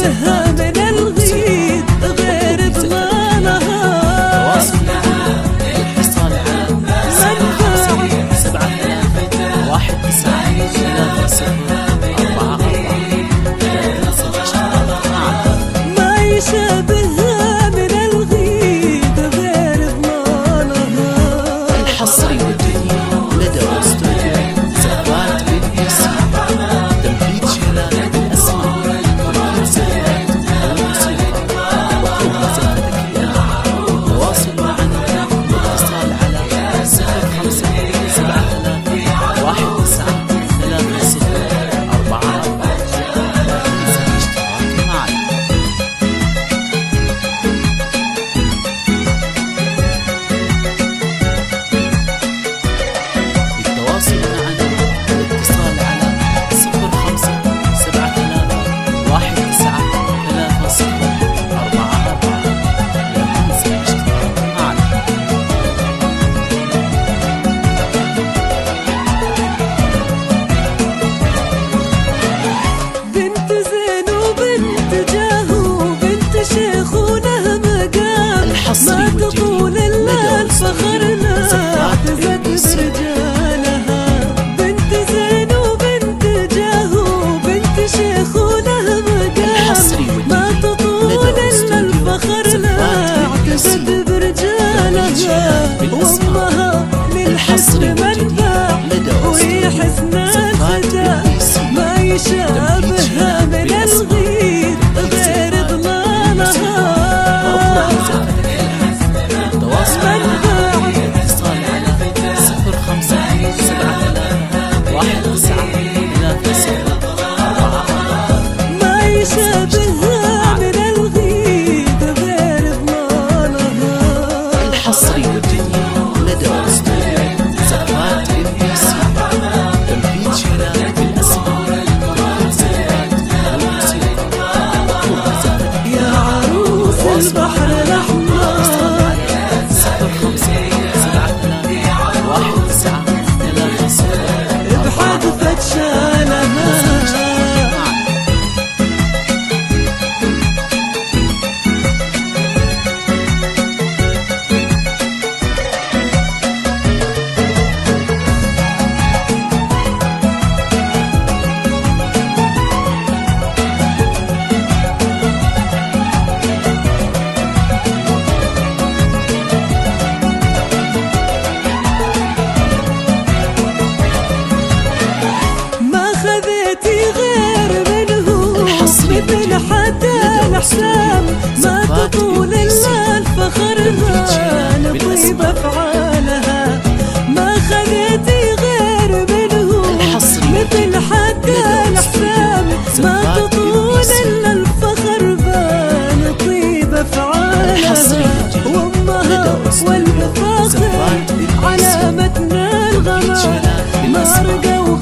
يشابهها من الغيد غير ضمانها. الاتصال على 07 ما يشابهها من الغيد غير ضمانها. الحصري والجديد لدى استوديو زفات بن ياسين. تنفيذ شلال بالاسماء تنفيذ زفات والموسيقى وكل زفتك الان. التواصل معنا والاتصال على 0573193044. لا تنسى الاشتراك معنا. للتواصل معنا والاتصال على 0573193044. لا تنسى الاشتراك معنا. بنت زين وبنت جاهو بنت شيخ ولها مقام. ما تطول الا الفخر لا تزد برجالها. بنت زين وبنت جاهو بنت شيخ ولها مقام. ما تطول الا الفخر لا تزد برجالها. وامها للحسن منبع وهي حسن الختام. ما يشابهها من الغيد غير ضمانها. التواصل معنا والاتصال على 0573193044. ما يشابهها من الغيد غير ضمانها. الحصري والجديد لدى استوديو زفات بن ياسين. تنفيذ شلال بالاسماء تنفيذ زفات والموسيقى وكل زفتك. يا عروس البحر الأحمر 0573193044. بحدثة شالها. ما خذيتي غير منه مثل حتى الأحسام. ما تطول إلا الفخر نطيب أفعالها. ما خذيتي غير منه مثل حتى الأحسام. ما تطول إلا الفخر نطيب أفعالها. وأمها والمفاخر علامتنا الغمام. ما رقوا